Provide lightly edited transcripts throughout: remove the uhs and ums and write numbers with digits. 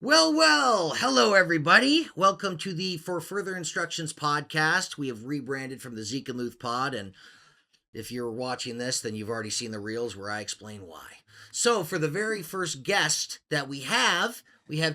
Well, hello everybody. Welcome to the For Further Instructions podcast. We have rebranded from the Zeke and Luth pod, and if you're watching this, then you've already seen the reels where I explain why. So, for the very first guest that we have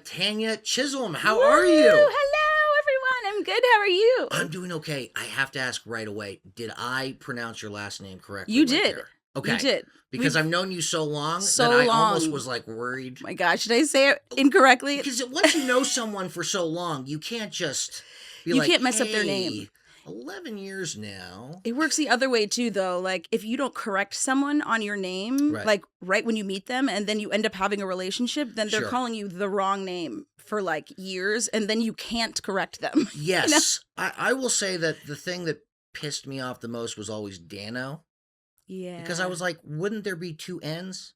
Tanya Chisholm. How are you? Hello, everyone. I'm good. How are you? I'm doing okay. I have to ask right away, did I pronounce your last name correctly? You did. There? Okay. You did. Because I've known you so long So that I long. almost was like worried. My gosh, did I say it incorrectly? Because once you know someone for so long, you can't just be You like, can't mess up their "Hey, name." 11 years now. It works the other way too, though. Like if you don't correct someone on your name, Right. like right when you meet them, and then you end up having a relationship, then they're Sure. calling you the wrong name for like years, and then you can't correct them. Yes. I will say that the thing that pissed me off the most was always Dano. Yeah. Because I was like, wouldn't there be two N's?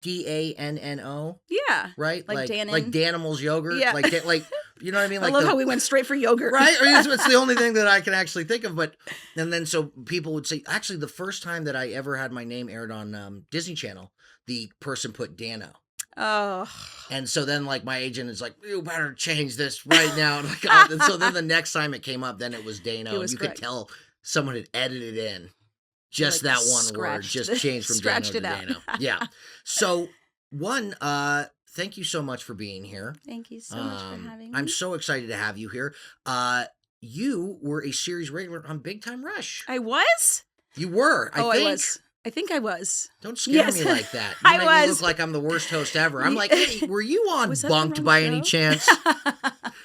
Danno? Yeah. Right? Like Dannon. Like Danimals yogurt? Yeah. Like, you know what I mean? Like I love how we went straight for yogurt. Right? I mean, it's the only thing that I can actually think of. And then so people would say, actually, the first time that I ever had my name aired on Disney Channel, the person put Dano. Oh. And so then, like, my agent is like, you better change this right now. And, like, oh, and so then the next time it came up, then it was Dano. It was and you correct. could tell someone had edited in just Like, that one word, scratched just changed from Dano scratched to it out. Dano. Yeah. So, thank you so much for being here. Thank you so much for having me. I'm so excited to have you here. You were a series regular on Big Time Rush. I was? You were, I think. I was. I think I was. Don't scare Yes. me like that. You I make me was. look like I'm the worst host ever. I'm like, hey, were you on Was that the Bunked wrong by any show? chance?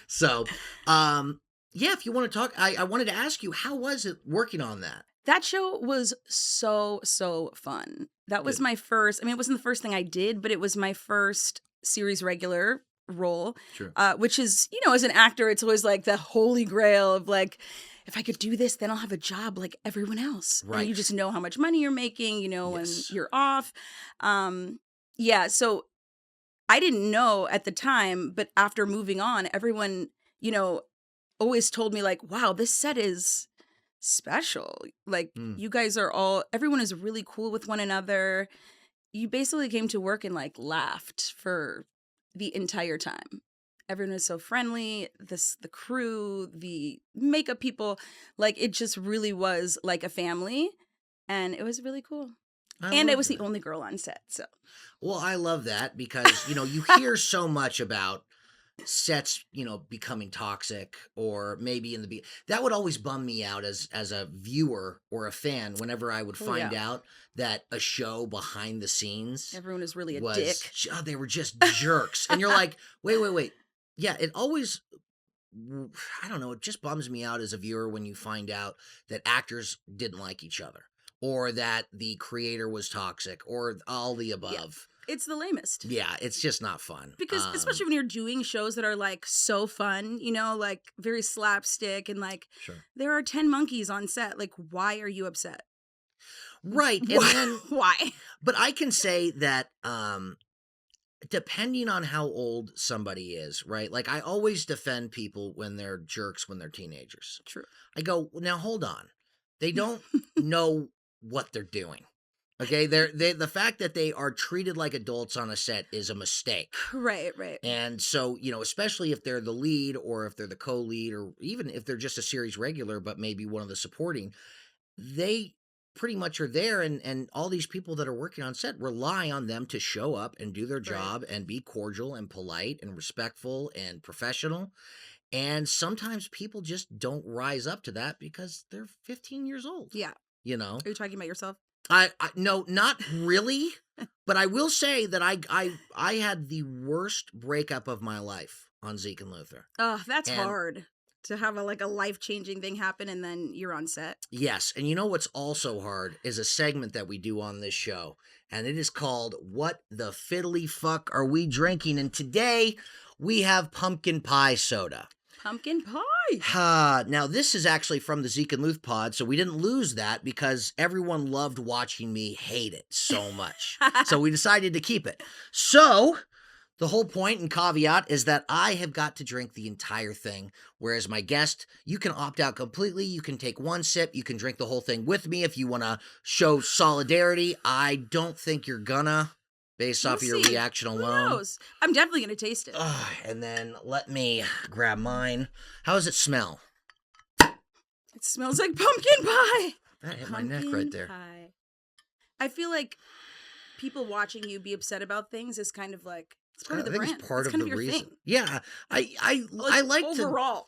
So, yeah, if you want to talk, I wanted to ask you, how was it working on that? That show was so fun. That was Good. my first, I mean, it wasn't the first thing I did, but it was my first series regular role, Sure. which is, as an actor, it's always like the holy grail of like, if I could do this, then I'll have a job like everyone else. Right. And you just know how much money you're making, when Yes. you're off. Yeah, so I didn't know at the time, but after moving on, everyone, always told me like, wow, this set is special. Like you guys are everyone is really cool with one another. You basically came to work and like laughed for the entire time. Everyone was so friendly. The crew, the makeup people, like it just really was like a family, and it was really cool. And I love was that. the only girl on set, so. Well, I love that because, you hear so much about sets, becoming toxic, or maybe that would always bum me out as a viewer or a fan whenever I would find out that a show behind the scenes Everyone is really a was, dick. they were just jerks. And you're like, wait. Yeah, it always, I don't know, it just bums me out as a viewer when you find out that actors didn't like each other, or that the creator was toxic, or all the above. It's the lamest. Yeah, it's just not fun. Because especially when you're doing shows that are like so fun, like very slapstick, and like Sure. there are 10 monkeys on set. Like, why are you upset? Right. And then, Why? but I can say that depending on how old somebody is, right? Like, I always defend people when they're jerks when they're teenagers. True. I go, now hold on. They don't know what they're doing. Okay, the fact that they are treated like adults on a set is a mistake. Right. And so, especially if they're the lead, or if they're the co-lead, or even if they're just a series regular, but maybe one of the supporting, they pretty much are there, and all these people that are working on set rely on them to show up and do their job and be cordial and polite and respectful and professional. And sometimes people just don't rise up to that because they're 15 years old. Yeah. Are you talking about yourself? I no, not really, but I will say that I had the worst breakup of my life on Zeke and Luther. Oh, that's And- hard to have a life-changing thing happen and then you're on set. Yes, and what's also hard is a segment that we do on this show, and it is called "What the Fiddly Fuck Are We Drinking?" And today we have pumpkin pie soda. Pumpkin pie. Now, this is actually from the Zeke and Luth pod, so we didn't lose that because everyone loved watching me hate it so much. So we decided to keep it. So the whole point and caveat is that I have got to drink the entire thing, whereas my guest, you can opt out completely. You can take one sip. You can drink the whole thing with me if you want to show solidarity. I don't think you're gonna. based We'll off of your see. reaction Who alone. knows? I'm definitely gonna taste it. Ugh, and then let me grab mine. How does it smell? It smells like pumpkin pie. That hit my neck right Pumpkin there. pie. I feel like people watching you be upset about things is kind of like it's part of the I think brand. it's part It's of kind the of your reason. thing. Yeah, I like to. overall.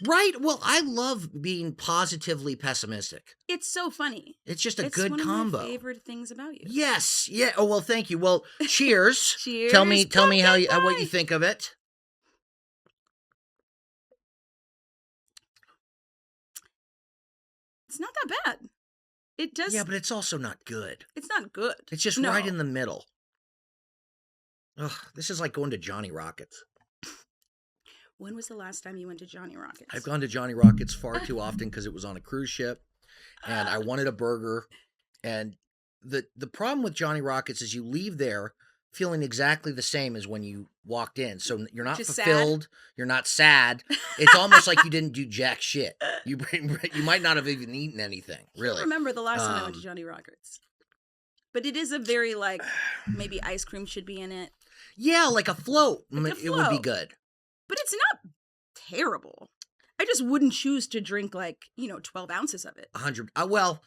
Right. Well, I love being positively pessimistic. It's so funny. It's just a It's good one of combo. my favorite things about you. Yes. Yeah. Oh well. Thank you. Well, cheers. Cheers. Tell me how pumpkin you, what pie. you think of it. It's not that bad. It does. Yeah, but it's also not good. It's not good. It's just No. right in the middle. Ugh, this is like going to Johnny Rockets. When was the last time you went to Johnny Rockets? I've gone to Johnny Rockets far too often because it was on a cruise ship, and I wanted a burger. And the problem with Johnny Rockets is you leave there feeling exactly the same as when you walked in. So you're not Just fulfilled. You're not sad. It's almost like you didn't do jack shit. You might not have even eaten anything. I Really. can't remember the last time I went to Johnny Rockets. But it is a very like maybe ice cream should be in it. Yeah, like a float. Like a It would be float. good. But it's not terrible. I just wouldn't choose to drink 12 ounces of it. 100. Well,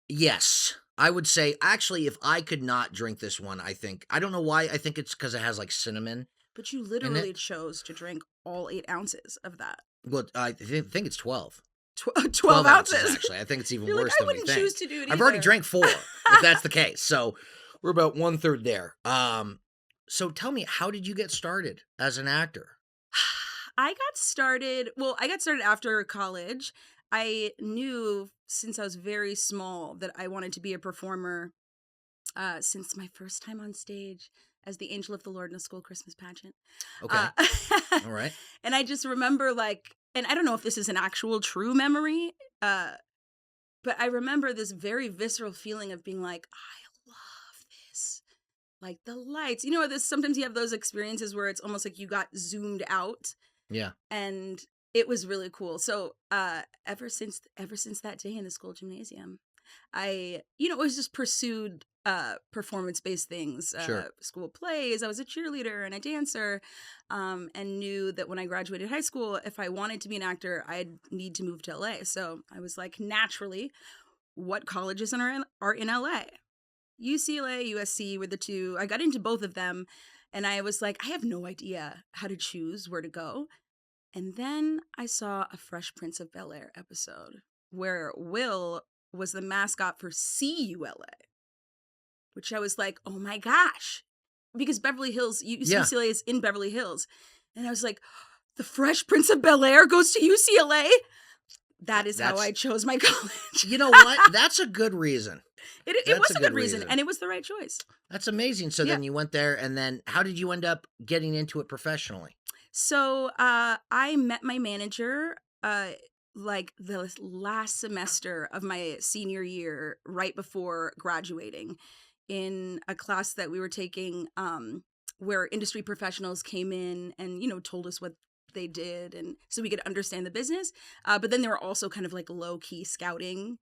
yes. I would say, actually, if I could not drink this one, I don't know why. I think it's because it has like cinnamon. But you literally chose to drink all 8 ounces of that. Well, I think it's 12. 12 ounces. Actually. I think it's even You're worse like, I than we wouldn't think. choose to do it I've already either. drank 4, if that's the case. So we're about 1/3 there. So tell me, how did you get started as an actor? I got started after college. I knew since I was very small that I wanted to be a performer since my first time on stage as the angel of the Lord in a school Christmas pageant. Okay. All right. And I just remember and I don't know if this is an actual true memory, but I remember this very visceral feeling of being like, I love this. Like the lights, sometimes you have those experiences where it's almost like you got zoomed out. Yeah. And it was really cool. So ever since that day in the school gymnasium, I always just pursued performance-based things, Sure. school plays. I was a cheerleader and a dancer, and knew that when I graduated high school, if I wanted to be an actor, I'd need to move to LA. So I was like, naturally, what colleges are in LA? UCLA, USC were the two. I got into both of them, and I was like, I have no idea how to choose where to go. And then I saw a Fresh Prince of Bel-Air episode where Will was the mascot for CULA, which I was like, oh my gosh, because Beverly Hills, UCLA is in Beverly Hills. And I was like, the Fresh Prince of Bel-Air goes to UCLA? That's how I chose my college. You know what? That's a good reason. It was a good reason, and it was the right choice. That's amazing. So then you went there, and then how did you end up getting into it professionally? So I met my manager like the last semester of my senior year, right before graduating, in a class that we were taking where industry professionals came in and, told us what they did, and so we could understand the business. But then they were also kind of like low-key scouting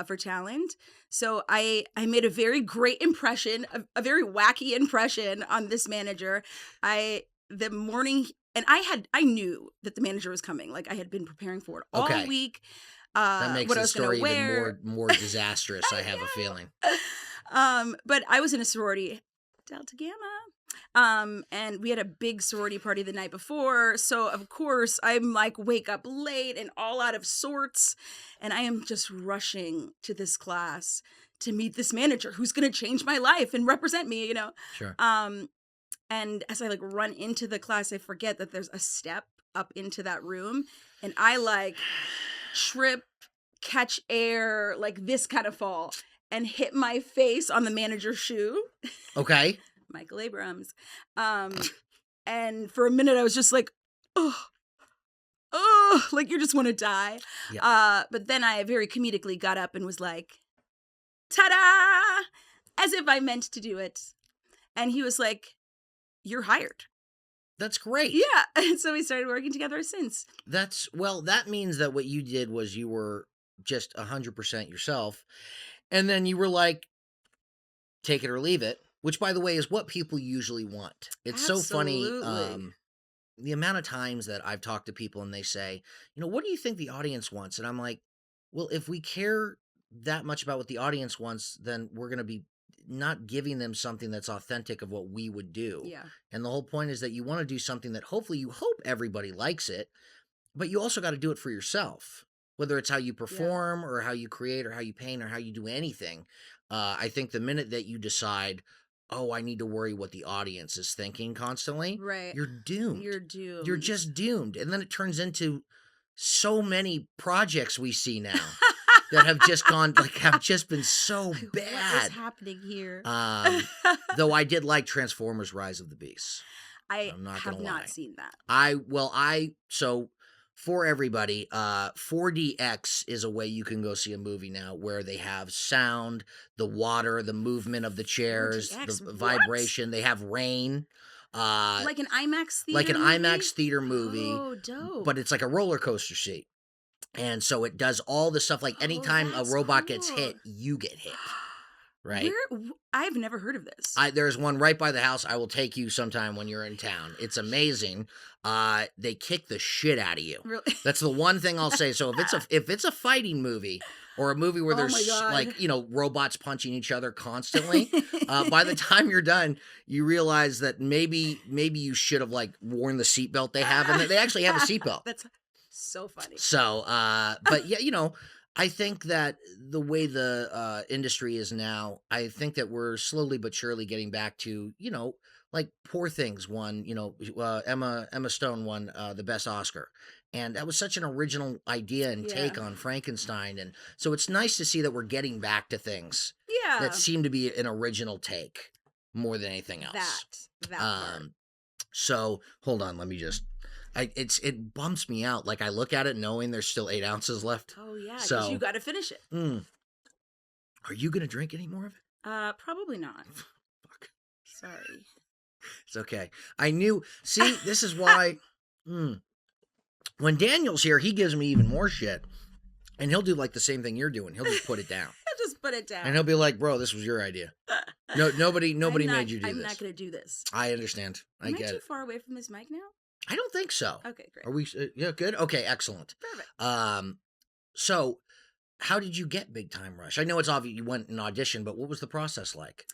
for talent. So I made a very great impression, a very wacky impression on this manager. The morning, and I knew that the manager was coming. Like, I had been preparing for it all week. That makes what I the was gonna story wear. even more disastrous, I have a feeling. But I was in a sorority, Delta Gamma. And we had a big sorority party the night before. So of course I'm like, wake up late and all out of sorts. And I am just rushing to this class to meet this manager who's going to change my life and represent me, Sure. And as I run into the class, I forget that there's a step up into that room, and I trip, catch air, this kind of fall, and hit my face on the manager's shoe. Okay. Michael Abrams. And for a minute I was just like, oh, you just want to die. Yeah. But then I very comedically got up and was like, ta-da! As if I meant to do it. And he was like, you're hired. That's great. Yeah. And so we started working together since. That means that what you did was you were just 100% yourself. And then you were like, take it or leave it. which, by the way, is what people usually want. It's so funny, Absolutely. the amount of times that I've talked to people and they say, "What do you think the audience wants?" And I'm like, "Well, if we care that much about what the audience wants, then we're gonna be not giving them something that's authentic of what we would do." Yeah. And the whole point is that you wanna do something that hopefully you hope everybody likes it, but you also gotta do it for yourself, whether it's how you Yeah. perform or how you create or how you paint or how you do anything. I think the minute that you decide, "Oh, I need to worry what the audience is thinking constantly," Right. you're doomed. You're You're doomed. just doomed, and then it turns into so many projects we see now that have just gone have just been so Like, what is bad. happening here? Though I did like Transformers: Rise of the Beasts. I I'm not have gonna not lie. seen that. So for everybody, 4DX is a way you can go see a movie now where they have sound, the water, the movement of the chairs, the 4DX. What? vibration. They have rain, uh, Like an IMAX like theater an movie? IMAX theater movie, Oh, dope. but it's like a roller coaster seat. And so it does all the stuff. Like Oh, anytime a that's robot gets cool. hit, you get hit, right? I've never heard of this. There's one right by the house. I will take you sometime when you're in town. It's amazing. They kick the shit out of you. Really? That's the one thing I'll say. So if it's a fighting movie or a movie where Oh my there's God. robots punching each other constantly, by the time you're done, you realize that maybe you should have worn the seatbelt they have, and they actually have a seatbelt. That's so funny. So, but yeah, I think that the way the industry is now, I think that we're slowly but surely getting back to, like Poor Things won, Emma Stone won the best Oscar. And that was such an original idea and Yeah. take on Frankenstein. And so it's nice to see that we're getting back to things Yeah. that seem to be an original take more than anything else. That part. So hold on, let me just. It bumps me out. Like I look at it knowing there's still 8 ounces left. Oh yeah, because So you got to finish it. Are you gonna drink any more of it? Probably not. Fuck. Sorry. It's okay. I knew. See, this is why. When Daniel's here, he gives me even more shit, and he'll do like the same thing you're doing. He'll just put it down, Just put it down. and he'll be like, "Bro, this was your idea. No, nobody made you do I'm this." not going to do this. I understand. I Am get too it. far away from this mic now? I don't think so. Okay, great. Are we? Yeah, good. Okay, excellent. Perfect. So how did you get Big Time Rush? I know it's obvious you went and auditioned, but what was the process like?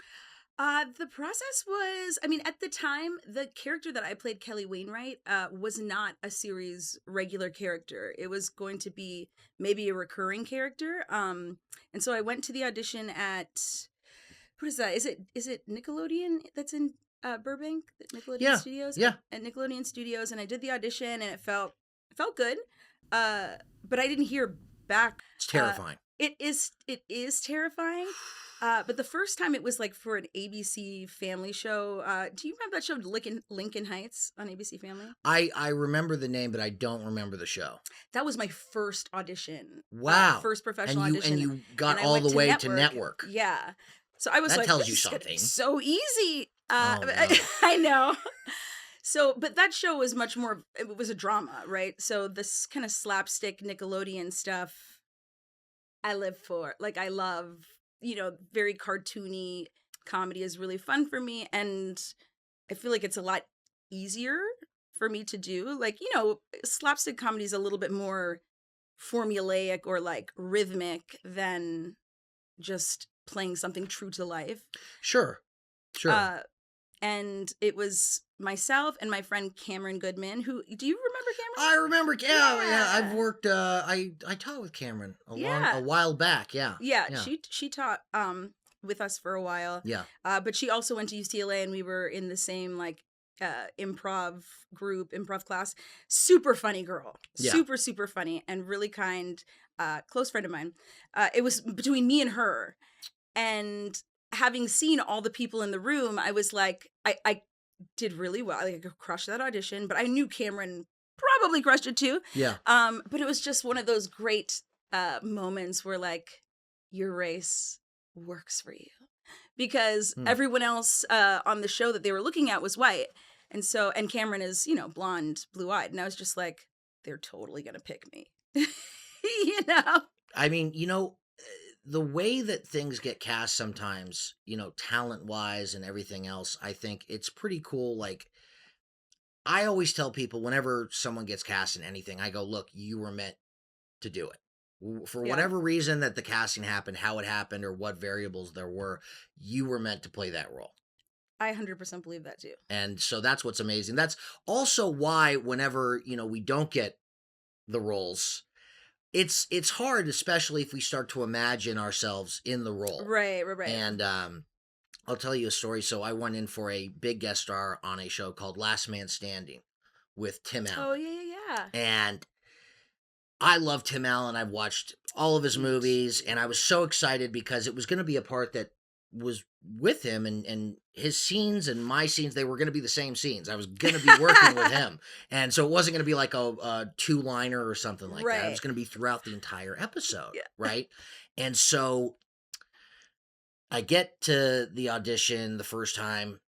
The process was, I mean, at the time, the character that I played, Kelly Wainwright, was not a series regular character. It was going to be maybe a recurring character. And so I went to the audition at, what is that? Is it Nickelodeon that's in Burbank? Nickelodeon Studios? Yeah. At Nickelodeon Studios, and I did the audition, and it felt good. But I didn't hear back. It's terrifying. It is terrifying. But the first time it was like for an ABC Family show. Do you remember that show, Lincoln Heights, on ABC Family? I remember the name, but I don't remember the show. That was my first audition. Wow. First professional And audition. you got and I all went the way to network. Yeah. So I was That like, tells this you is gonna be something. so easy. Oh, no. I know. So, but that show was much more, it was a drama, right? So this kind of slapstick Nickelodeon stuff, I live for. Like, I love, very cartoony comedy is really fun for me. And I feel like it's a lot easier for me to do. Like, slapstick comedy is a little bit more formulaic or like rhythmic than just playing something true to life. Sure. And it was myself and my friend Cameron Goodman, who, do you remember Cameron? I remember. Yeah. I've Yeah. worked. I taught with Cameron a while back. Yeah. Yeah. She taught with us for a while. Yeah. But she also went to UCLA, and we were in the same improv class. Super funny girl. Yeah. Super, super funny and really kind. Close friend of mine. It was between me and her. And having seen all the people in the room, I was like, I did really well. I crushed that audition, but I knew Cameron probably crushed it too. Yeah. But it was just one of those great moments where like your race works for you, because everyone else on the show that they were looking at was white, and Cameron is blonde, blue-eyed, and I was just like, they're totally gonna pick me. I mean, the way that things get cast sometimes, talent wise and everything else, I think it's pretty cool. Like, I always tell people whenever someone gets cast in anything, I go, look, you were meant to do it. For Yeah. whatever reason that the casting happened, how it happened, or what variables there were, you were meant to play that role. I 100% believe that too. And so that's what's amazing. That's also why whenever, we don't get the roles, it's hard, especially if we start to imagine ourselves in the role. Right. And I'll tell you a story. So I went in for a big guest star on a show called Last Man Standing with Tim Allen. Oh, yeah. And I love Tim Allen. I've watched all of his movies, and I was so excited because it was going to be a part that was with him, and his scenes and my scenes, they were going to be the same scenes. I was going to be working with him. And so it wasn't going to be like a two-liner or something like that. It was going to be throughout the entire episode, right? And so I get to the audition the first time.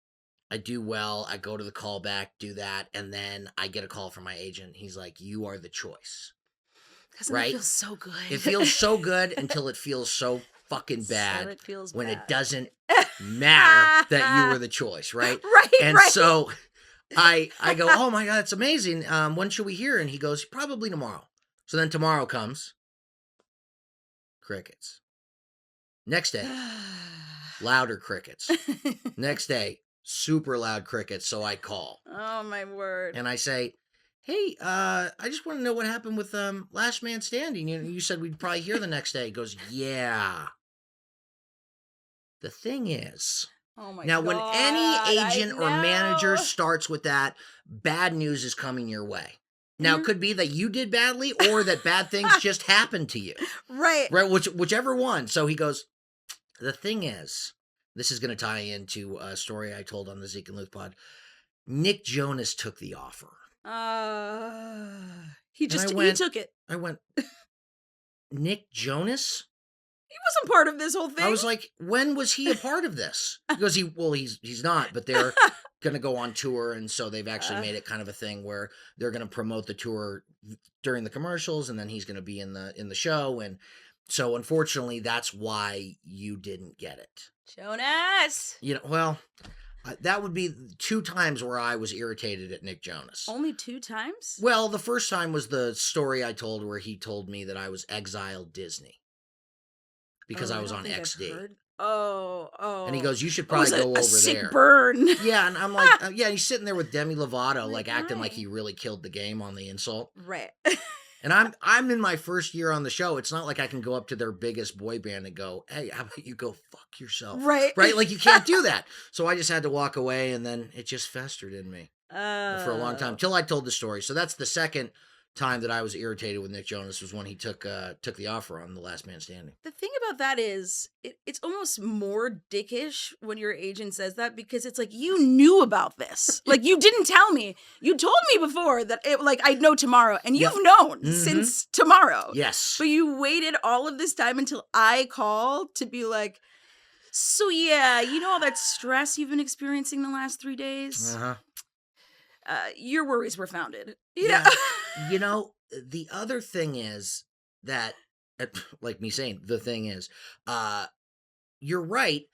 I do well. I go to the callback, do that, and then I get a call from my agent. He's like, "You are the choice." Doesn't it feel so good? It feels so good until it feels so fucking bad it feels when bad. it doesn't matter that you were the choice, right? Right. So I go, "Oh my God, it's amazing. When should we hear?" And he goes, "Probably tomorrow." So then tomorrow comes. Crickets. Next day, louder crickets. Next day, super loud crickets. So I call. Oh my word. And I say, "Hey, I just want to know what happened with Last Man Standing. You said we'd probably hear the next day." He goes, "Yeah. The thing is, Oh my now God. when any agent or manager know. starts with that, bad news is coming your way. Now, it could be that you did badly or that bad things just happened to you. Right. Whichever one." So he goes, "The thing is," this is going to tie into a story I told on the Zeke and Luke pod. "Nick Jonas took the offer." He went- took it. I went, "Nick Jonas?" He wasn't part of this whole thing. I was like, "When was he a part of this?" He goes, he's not, but they're going to go on tour. And so they've actually made it kind of a thing where they're going to promote the tour during the commercials, and then he's going to be in the show. And so unfortunately, that's why you didn't get it. Jonas. Well, that would be 2 times where I was irritated at Nick Jonas. Only 2 times? Well, the first time was the story I told where he told me that I was exiled Disney because I was on XD. Oh. And he goes, "You should probably go over sick there." burn. Yeah, and I'm like, yeah, he's sitting there with Demi Lovato, like acting like he really killed the game on the insult. Right. And I'm in my first year on the show. It's not like I can go up to their biggest boy band and go, "Hey, how about you go fuck yourself?" Right. Right? Like, you can't do that. So I just had to walk away, and then it just festered in me for a long time till I told the story. So that's the second time that I was irritated with Nick Jonas, was when he took the offer on The Last Man Standing. The thing about that is, it's almost more dickish when your agent says that, because it's like, you knew about this. Like, you didn't tell me. You told me before that I'd know tomorrow, and you've known since tomorrow. Yes. But you waited all of this time until I called to be like, "So yeah, all that stress you've been experiencing the last 3 days? Uh-huh. Your worries were founded." Yeah. The other thing is that, like me saying, the thing is, you're right.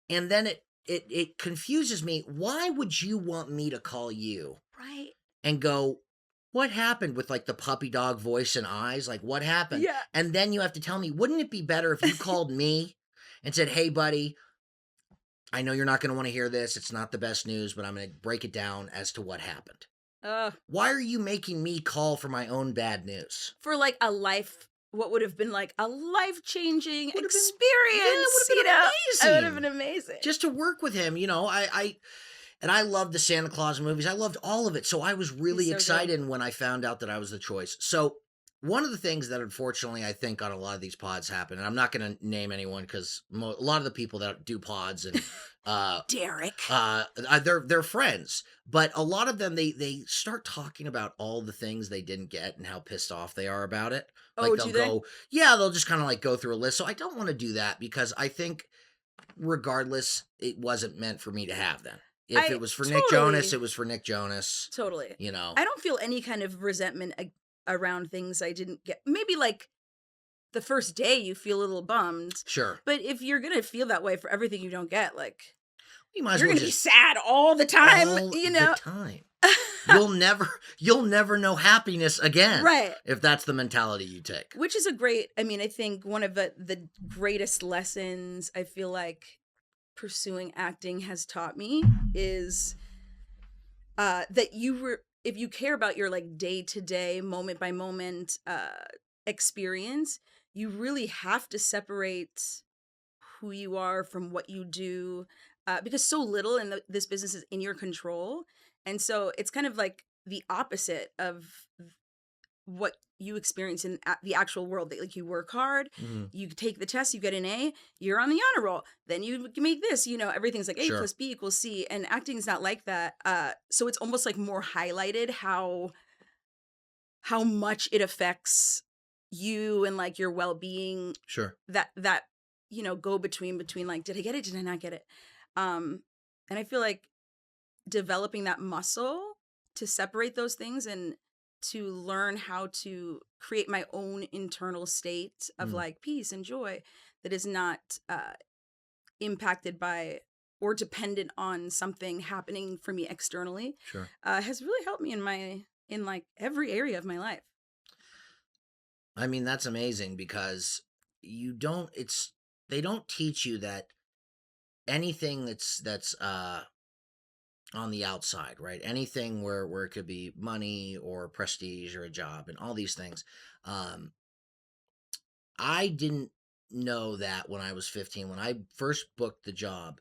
And then it confuses me. Why would you want me to call you? Right. And go, "What happened?" with like the puppy dog voice and eyes? Like, what happened? Yeah. And then you have to tell me, wouldn't it be better if you called me and said, "Hey, buddy, I know you're not going to want to hear this. It's not the best news, but I'm going to break it down as to what happened." Why are you making me call for my own bad news? For like what would have been like a life-changing experience. It would have been amazing. Just to work with him, and I loved the Santa Claus movies. I loved all of it. So I was really excited when I found out that I was the choice. So one of the things that unfortunately I think on a lot of these pods happen, and I'm not going to name anyone because a lot of the people that do pods and Derek, they're friends, but a lot of them they start talking about all the things they didn't get and how pissed off they are about it. Like, they'll just kind of like go through a list. So I don't want to do that, because I think regardless, it wasn't meant for me to have them. If it was for Nick Jonas, it was for Nick Jonas. Totally. I don't feel any kind of resentment around things I didn't get. Maybe like the first day you feel a little bummed. Sure. But if you're going to feel that way for everything you don't get, like, You might as you're well going to be just sad all the time, all you the know? time. You'll never know happiness again Right. if that's the mentality you take. Which is a great, I mean, I think one of the greatest lessons I feel like pursuing acting has taught me is that if you care about your like day to day, moment by moment experience, you really have to separate who you are from what you do, because so little in this business is in your control. And so it's kind of like the opposite of what you experience in the actual world. Like, you work hard, Mhm. you take the test, you get an A, you're on the honor roll, then you make this, everything's like A Sure. plus B equals C, and acting's not like that. So it's almost like more highlighted how much it affects you and like your well-being, Sure. that go between like, did I get it, did I not get it? And I feel like developing that muscle to separate those things and to learn how to create my own internal state of Mm. like peace and joy that is not impacted by or dependent on something happening for me externally, Sure. has really helped me in like every area of my life. I mean, that's amazing because they don't teach you that anything that's on the outside, right? Anything where it could be money or prestige or a job and all these things. Um, I didn't know that when I was 15. When I first booked the job,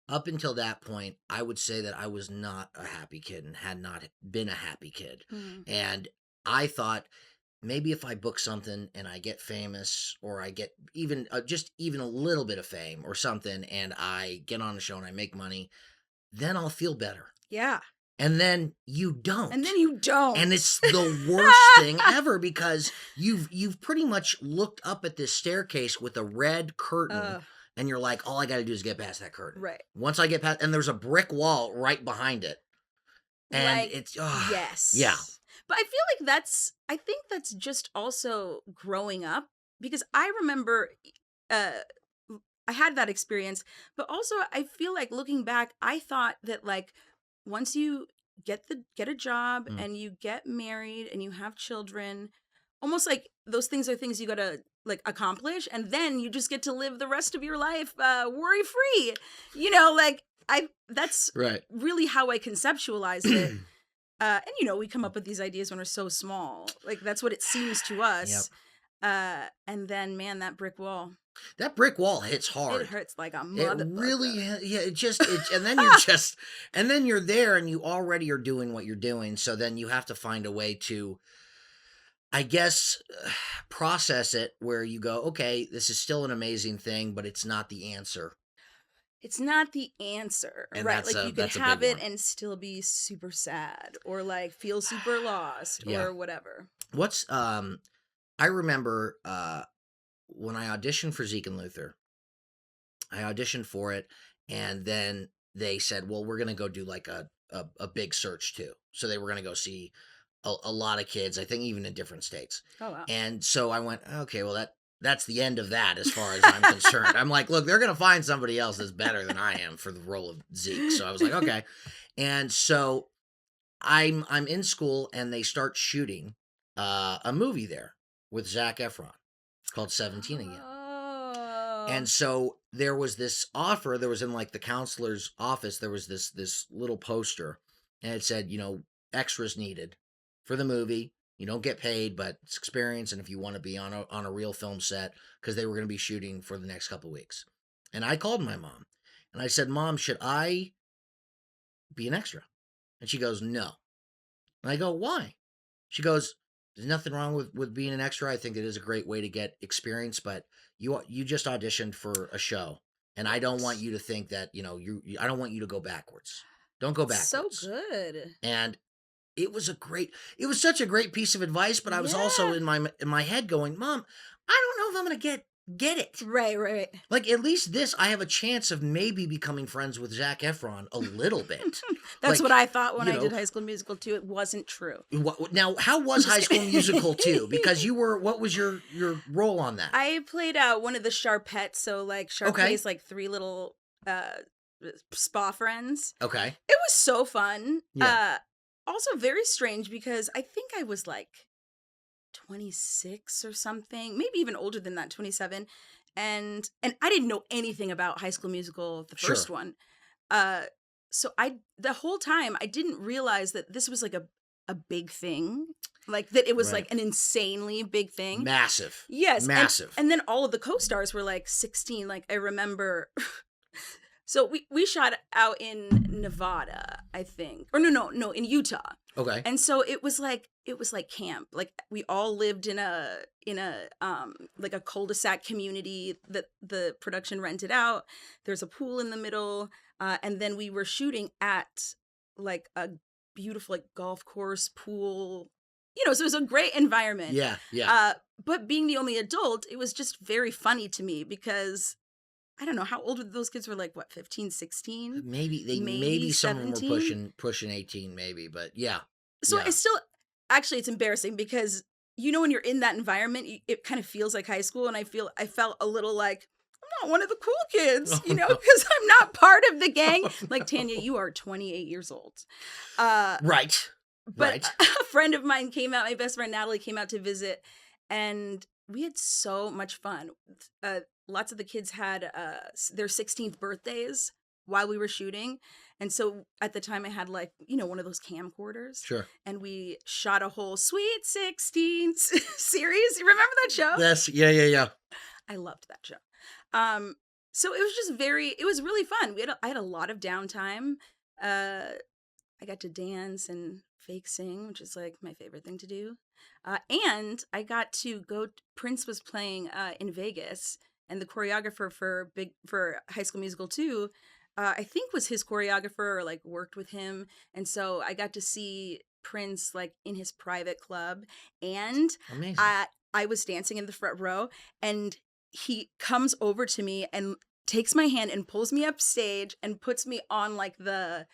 up until that point, I would say that I was not a happy kid and had not been a happy kid. Mm. And I thought maybe if I book something and I get famous or I get even just even a little bit of fame or something and I get on a show and I make money, then I'll feel better. Yeah. And then you don't. And then you don't. And it's the worst thing ever because you've pretty much looked up at this staircase with a red curtain and you're like, all I got to do is get past that curtain. Right. Once I get past, and there's a brick wall right behind it. And like, it's, yes. Yeah. But I feel like I think that's just also growing up, because I remember I had that experience, but also I feel like looking back, I thought that like once you get a job Mm. and you get married and you have children, almost like those things are things you got to like accomplish, and then you just get to live the rest of your life worry free. Like that's Right. really how I conceptualized it. And we come up with these ideas when we're so small. Like that's what it seems to us. Yep. And then, man, that brick wall. That brick wall hits hard. It hurts like a It motherfucker. really, yeah. And then you're there, and you already are doing what you're doing. So then you have to find a way to, I guess, process it where you go, okay, this is still an amazing thing, but it's not the answer. It's not the answer, And right? that's Like a- you can that's a have big it one. and still be super sad, or like feel super lost, Yeah. or whatever. What's I remember when I auditioned for Zeke and Luther, I auditioned for it, and then they said, well, we're gonna go do like a big search too. So they were gonna go see a lot of kids, I think even in different states. Oh wow. And so I went, okay, well that's the end of that as far as I'm concerned. I'm like, look, they're gonna find somebody else that's better than I am for the role of Zeke. So I was like, okay. And so I'm in school and they start shooting a movie there with Zack Efron called 17 again. Oh. And so there was this offer, there was in like the counselor's office, there was this little poster, and it said, extras needed for the movie. You don't get paid, but it's experience, and if you want to be on a real film set, because they were going to be shooting for the next couple weeks. And I called my mom, and I said, Mom, should I be an extra? And she goes, no. And I go, why? She goes, there's nothing wrong with being an extra. I think it is a great way to get experience, but you just auditioned for a show, and I don't want you to think that, I don't want you to go backwards. Don't go backwards. So good. And it was such a great piece of advice, but I was also Yeah. in my head going, Mom, I don't know if I'm going to get get it. Right. Like, at least this, I have a chance of maybe becoming friends with Zac Efron a little bit. That's Like, what I thought when you I did know, High School Musical 2. It wasn't true. now, how I'm was just High School kidding. Musical 2? Because what was your role on that? I played one of the Sharpettes, so like Okay. Sharpay's like three little uh spa friends. Okay. It was so fun. Yeah. Also very strange because I think I was like 26 or something, maybe even older than that, 27. And I didn't know anything about High School Musical, the Sure. first one. Uh so I the whole time I didn't realize that this was like a big thing. Like that it was Right. like an insanely big thing. Massive. Yes, Massive. and then all of the co-stars were like 16. Like I remember so we shot out in Nevada, I think. Or no, in Utah. Okay. And so it was like camp. Like we all lived in a like a cul-de-sac community that the production rented out. There's a pool in the middle, and then we were shooting at like a beautiful like golf course pool. So it was a great environment. Yeah. But being the only adult, it was just very funny to me because I don't know how old were those kids, were like what, 15, 16? Maybe some of them were 17? pushing 18 maybe, but yeah. So Yeah. I still, actually, it's embarrassing because when you're in that environment, it kind of feels like high school, and I felt a little like I'm not one of the cool kids, Oh, no. because I'm not part of the gang. Like Tanya, you are 28 years old. Right. But Right. a friend of mine came out, my best friend Natalie came out to visit, and we had so much fun. Lots of the kids had their 16th birthdays while we were shooting. And so at the time I had like, one of those camcorders. Sure. And we shot a whole Sweet 16 series. You remember that show? That's yeah. I loved that show. So it was just it was really fun. I had a lot of downtime. I got to dance and fake sing, which is like my favorite thing to do. And I got to go. Prince was playing in Vegas, and the choreographer for High School Musical 2, I think was his choreographer or like worked with him, and so I got to see Prince like in his private club, and Amazing. I was dancing in the front row, and he comes over to me and takes my hand and pulls me up stage and puts me on like the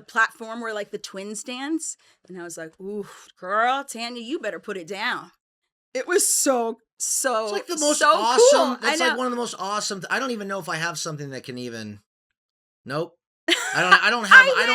platform where like the twins dance. And I was like, ooh, girl, Tanya, you better put it down. It was so It's like the most so awesome. cool. That's like one of the most awesome. I don't even know if I have something that can even. Nope. I don't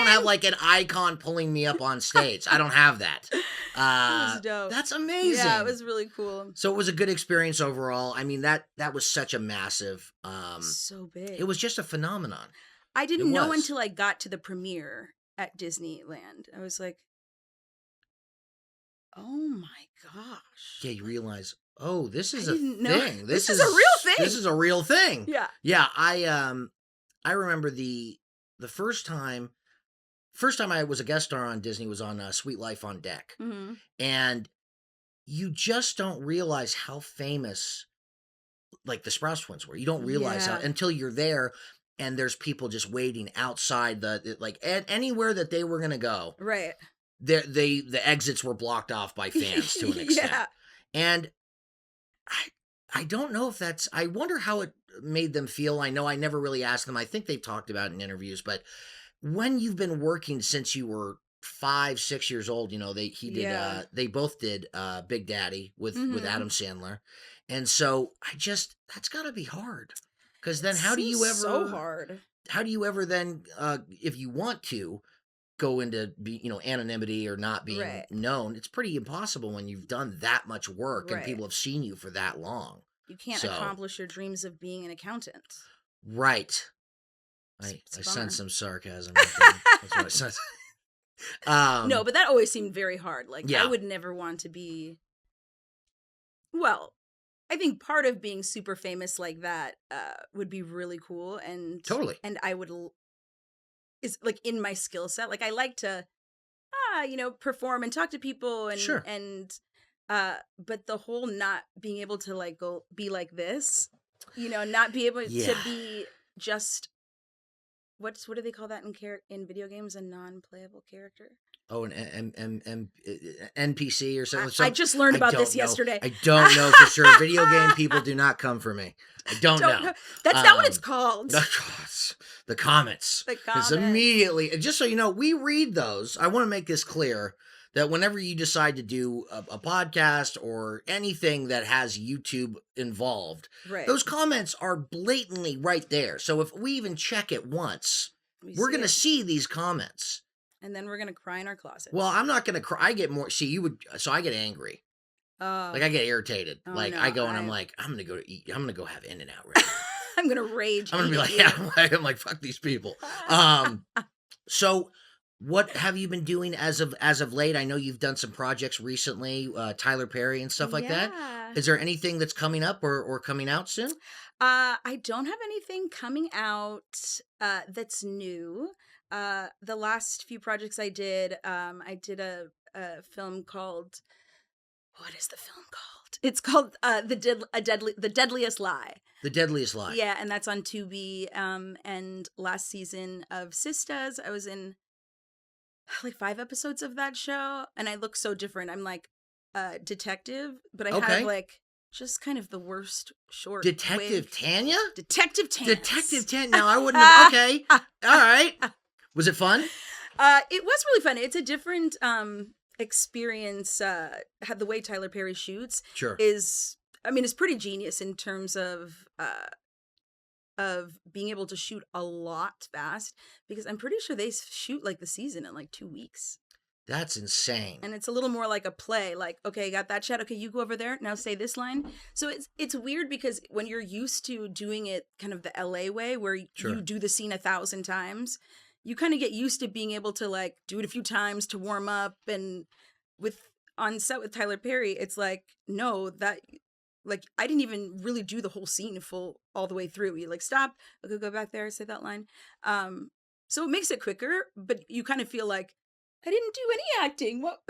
have like an icon pulling me up on stage. I don't have that. It was dope. That's amazing. Yeah, it was really cool. So it was a good experience overall. I mean, that was such a massive. So big. It was just a phenomenon. I didn't know was. until I got to the premiere at Disneyland. I was like, oh my gosh. Yeah, you realize, oh, this is I a didn't know. thing. This is a real thing. This is a real thing. Yeah. Yeah, I remember the first time I was a guest star on Disney was on Sweet Life on Deck. Mm-hmm. And you just don't realize how famous like the Sprouse Twins were. You don't realize how until you're there and there's people just waiting outside like anywhere that they were going to go. Right. The exits were blocked off by fans to an extent. Yeah. And I don't know if I wonder how it made them feel. I know I never really asked them. I think they've talked about it in interviews, but when you've been working since you were 5, 6 years old, they both did Big Daddy with Adam Sandler. And so that's gotta be hard. Because then how do you ever so hard. How do you ever then if you want to go into anonymity or not being known? It's pretty impossible when you've done that much work and people have seen you for that long. You can't accomplish your dreams of being an accountant. Right. I sense some sarcasm. That's what I sense. No, but that always seemed very hard. Like Yeah. I would never want to be. Well, I think part of being super famous like that would be really cool, and Totally. And I would is like in my skill set. Like I like to, perform and talk to people, and Sure. and but the whole not being able to like go be like this, not be able to be just. What do they call that in video games? A non-playable character? Oh, an NPC or something. I just learned I about this don't know. yesterday. I don't know for sure. Video game people do not come for me. I don't Don't know. know. That's not what it's called. The comments. The It's comments. immediately, and just so you know, we read those. I want to make this clear that whenever you decide to do a podcast or anything that has YouTube involved, Right. those comments are blatantly right there. So if we even check it once, we're going to see these comments. And then we're going to cry in our closet. Well, I'm not going to cry. I get more. See, so I get angry. Like I get irritated. Oh, like no, I go and I'm like, I'm going to go to eat. I'm going to go have In-N-Out right now. I'm going to rage. I'm going to be like, I'm like, fuck these people. So what have you been doing as of late? I know you've done some projects recently, Tyler Perry and stuff like that. Is there anything that's coming up or coming out soon? I don't have anything coming out that's new. The last few projects I did a film called, what is the film called? It's called The Deadliest Lie. The Deadliest Lie. Yeah, and that's on Tubi. And last season of Sistas, I was in like 5 episodes of that show, and I look so different. I'm like a detective, but I have like just kind of the worst short Detective Tanya? Detective Tanya. Detective Tanya. Now I wouldn't have. Okay. All right. Was it fun? It was really fun. It's a different experience. Had the way Tyler Perry shoots is, I mean, it's pretty genius in terms of being able to shoot a lot fast, because I'm pretty sure they shoot like the season in like 2 weeks. That's insane. And it's a little more like a play. Like, okay, got that shot. Okay, you go over there. Now say this line. So it's weird because when you're used to doing it kind of the LA way, where you do the scene 1,000 times, you kind of get used to being able to like do it a few times to warm up. And on set with Tyler Perry, it's like, no, that like I didn't even really do the whole scene all the way through. You like stop, okay, go back there, say that line. So it makes it quicker, but you kind of feel like, I didn't do any acting. What?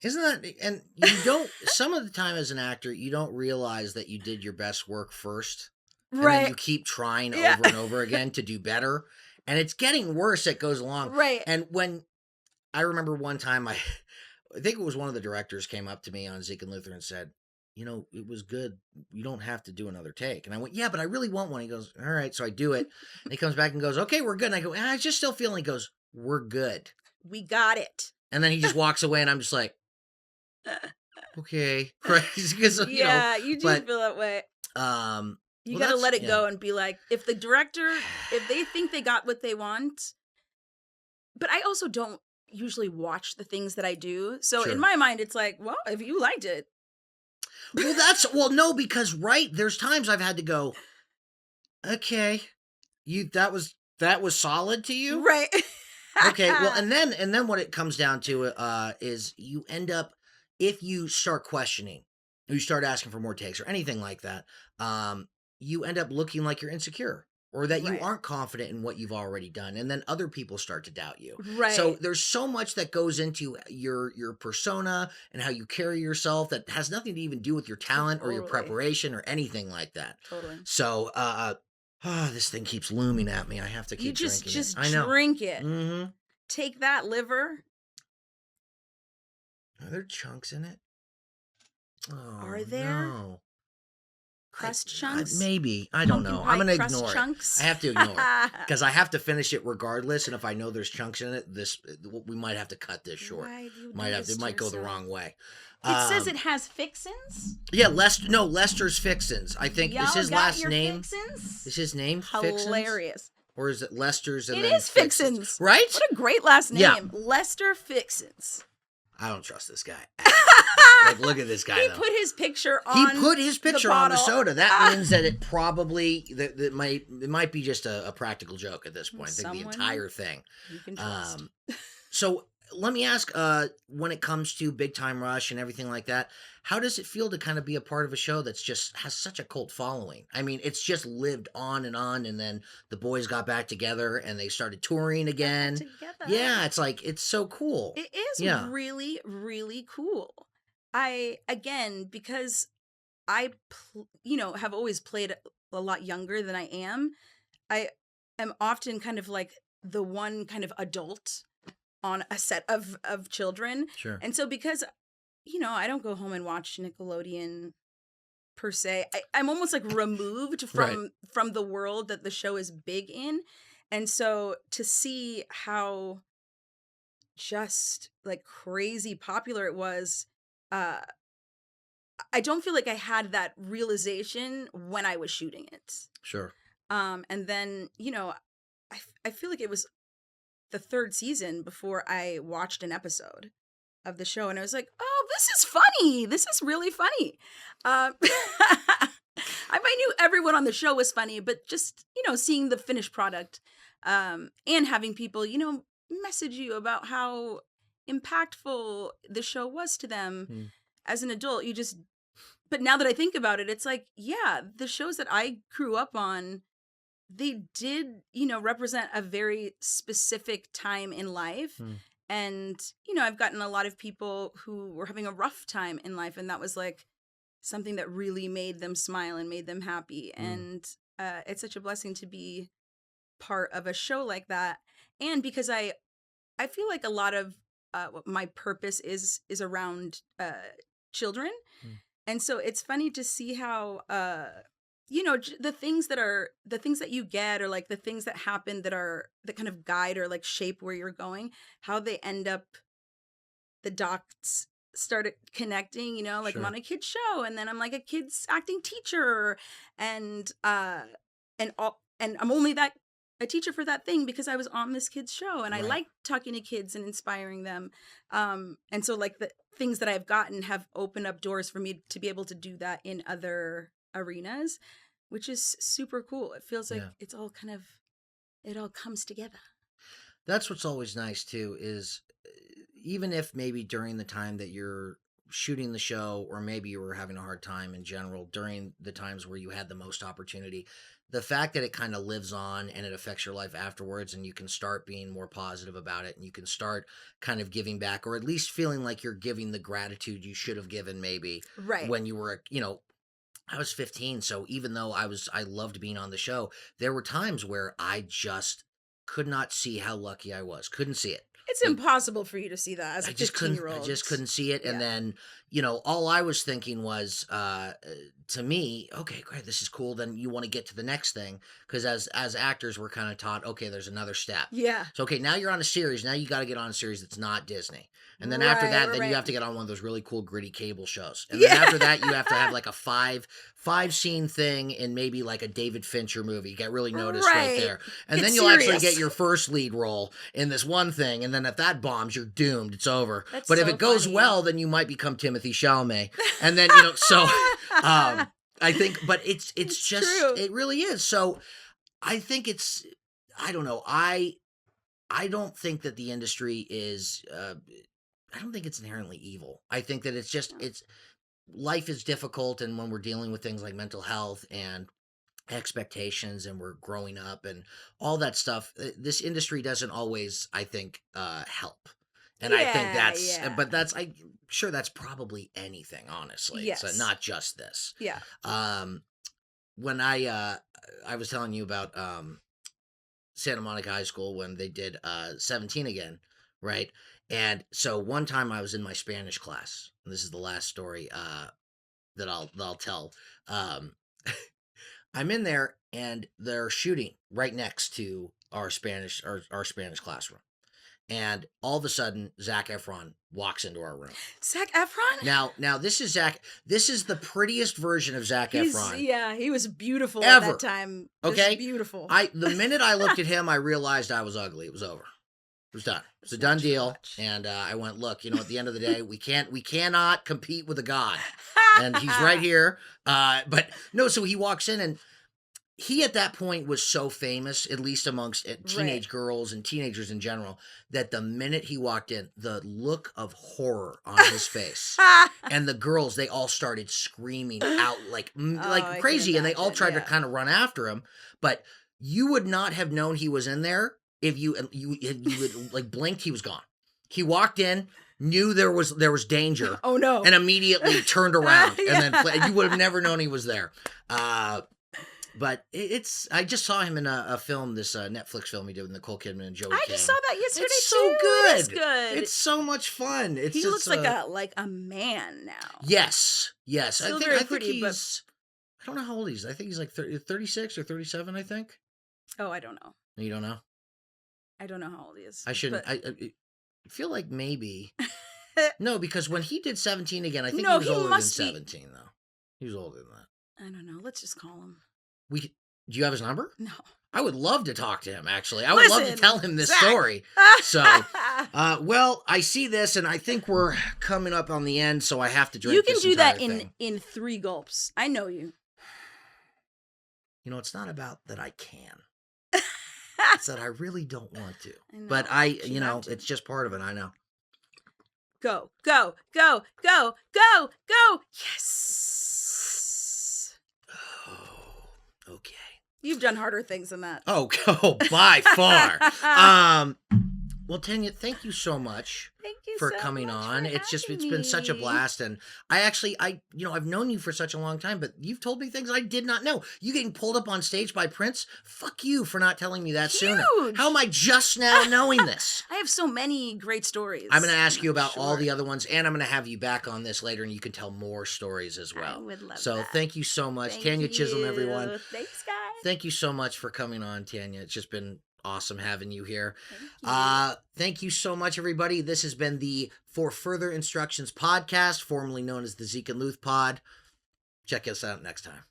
Isn't that, and you don't, some of the time as an actor, you don't realize that you did your best work first. And then you keep trying over and over again to do better. And it's getting worse as it goes along. Right. And when, I remember one time, I think it was one of the directors came up to me on Zeke and Luther and said, you know, it was good. You don't have to do another take. And I went, yeah, but I really want one. He goes, all right. So I do it. And he comes back and goes, okay, we're good. And I go, I just still feel, and he goes, we're good. We got it. And then he just walks away, and I'm just like, okay, right? Because you do feel that way. You got to let it go and be like, if the director, if they think they got what they want, but I also don't usually watch the things that I do. So in my mind, it's like, well, if you liked it. No, because there's times I've had to go, okay, that was solid to you, right? Okay, well, and then what it comes down to is you end up, if you start questioning, you start asking for more takes or anything like that, you end up looking like you're insecure or that you aren't confident in what you've already done, and then other people start to doubt you. Right. So there's so much that goes into your persona and how you carry yourself that has nothing to even do with your talent or your preparation or anything like that. Totally. So, this thing keeps looming at me. I have to keep drinking it. Just I know. drink it. Mm-hmm. Take that, liver. Are there chunks in it? Oh, Are there? No. Crust chunks? Maybe. I don't know. I'm going to ignore chunks? it. I have to ignore it. Because I have to finish it regardless. And if I know there's chunks in it, we might have to cut this short. It might go the wrong way. It says it has fixins? Yeah, Lester's Fixins. I think is his last name. Fixins? Is his name Hilarious. Fixins? Or is it Lester's and it then is Fixins. Right? What a great last name. Yeah. Lester Fixins. I don't trust this guy. Like, look at this guy. He put his picture on. He put his picture on the soda. That means that it probably it might be just a practical joke at this point. I think the entire thing. You can trust. So let me ask, when it comes to Big Time Rush and everything like that, how does it feel to kind of be a part of a show that's just has such a cult following? I mean, it's just lived on, and then the boys got back together and they started touring again. Yeah, it's like, it's so cool. It is really, really cool. Because I, have always played a lot younger than I am. I am often kind of like the one kind of adult on a set of children. Sure. And so because, I don't go home and watch Nickelodeon per se. I'm almost like removed Right. from the world that the show is big in. And so to see how just like crazy popular it was, uh I don't feel like I had that realization when I was shooting it. Sure. And then, I feel like it was the third season before I watched an episode of the show, and I was like, "Oh, this is funny. This is really funny." I knew everyone on the show was funny, but just seeing the finished product, and having people message you about how impactful the show was to them Mm. as an adult, you just. But now that I think about it, it's like, yeah, the shows that I grew up on, they did, represent a very specific time in life. Mm. And, I've gotten a lot of people who were having a rough time in life, and that was like something that really made them smile and made them happy. And it's such a blessing to be part of a show like that. And because I feel like a lot of my purpose is around children. Mm. And so it's funny to see how, the things that you get, or like the things that happen that kind of guide or like shape where you're going, how they end up, the dots started connecting, like I'm Sure. on a kid's show, and then I'm like a kid's acting teacher, and I'm only a teacher for that thing because I was on this kid's show, and I Right. like talking to kids and inspiring them. And so like the things that I've gotten have opened up doors for me to be able to do that in other arenas, which is super cool. It feels like Yeah. it's all it all comes together. That's what's always nice too is even if maybe during the time that you're shooting the show, or maybe you were having a hard time in general during the times where you had the most opportunity, the fact that it kind of lives on and it affects your life afterwards, and you can start being more positive about it, and you can start kind of giving back, or at least feeling like you're giving the gratitude you should have given maybe Right. when you were, I was 15, so even though I loved being on the show, there were times where I just could not see how lucky I was. Couldn't see it. It's The- impossible for you to see that as a I just couldn't. I 15-year-old. just couldn't see it. And Yeah. then, all I was thinking was, to me, okay, great, this is cool. Then you want to get to the next thing, because as actors, we're kind of taught, okay, there's another step. Yeah. So okay, now you're on a series. Now you got to get on a series that's not Disney. And then after that, then you have to get on one of those really cool gritty cable shows. And then after that, you have to have like a five scene thing in maybe like a David Fincher movie. You get really noticed right there. And Get then you'll actually serious. get your first lead role in this one thing. And then if that bombs, you're doomed. It's over. That's But if so it goes funny. well, then you might become Timothy Chalamet. And then, so I think, but it's just, true. it really is. So I think I don't know. I don't think that the industry is, I don't think it's inherently evil. I think that it's just, life is difficult. And when we're dealing with things like mental health and expectations, and we're growing up and all that stuff, this industry doesn't always, I think, help. And I think but I'm sure that's probably anything, honestly. Yes. So not just this. Yeah. When I was telling you about Santa Monica High School when they did 17 again, right? And so one time I was in my Spanish class, and this is the last story that I'll tell. I'm in there, and they're shooting right next to our Spanish classroom. And all of a sudden, Zack Efron walks into our room. Zack Efron? Now this is Zack. This is the prettiest version of Zack Efron. Yeah, he was beautiful Ever. at that time. Just Okay? beautiful. The minute I looked at him, I realized I was ugly. It was over. It was done. It's a done deal. Much. And I went, look, at the end of the day, we cannot compete with a god. And he's right here. But no, so he walks in, and he at that point was so famous, at least amongst teenage girls and teenagers in general, that the minute he walked in, the look of horror on his face, and the girls, they all started screaming out like I crazy, can and they all imagine, tried to yeah. kind of run after him. But you would not have known he was in there if you would like blinked. He was gone. He walked in, knew there was danger. Oh no! And immediately turned around, Yeah. and then you would have never known he was there. But it's I just saw him in a film, this Netflix film he did with Nicole Kidman and Joey I King. just saw that yesterday It's too. so good. It is good. It's so much fun. It's He looks it's, like a man now. yes. Still I very think pretty, but he's I don't know how old he is. I think he's like 36 or 37, I think. oh, I don't know. You don't know? I don't know how old he is. I shouldn't. But I feel like maybe. No, because when he did 17 again, I think No, he was he older than must be- 17, though. He was older than that. I don't know. Let's just call him. Do you have his number? No. I would love to talk to him, actually. I would love to Listen, tell him this Zack. story. So, well, I see this, and I think we're coming up on the end, so I have to drink You can this do that entire thing. in 3 gulps. I know you. You know, it's not about that I can. It's that I really don't want to. I know, But but you you know, have to. it's just part of it, I know. Go, go, go, go, go, go. Yes. Oh, okay. You've done harder things than that. Oh, by far. Well, Tanya, thank you so much Thank you for so coming much on. for It's having been such a me. blast, and I've known you for such a long time, but you've told me things I did not know. You getting pulled up on stage by Prince? Fuck you for not telling me that sooner. Huge. How am I just now knowing this? I have so many great stories. I'm going to ask you about all Sure. the other ones, and I'm going to have you back on this later, and you can tell more stories as well. I would love So that. thank you so much, Thank Tanya Chisholm, everyone. you. Thanks, guys. Thank you so much for coming on, Tanya. It's just been awesome having you here. Thank you. Thank you so much, everybody. This has been the For Further Instructions podcast, formerly known as the Zeke and Luth Pod. Check us out next time.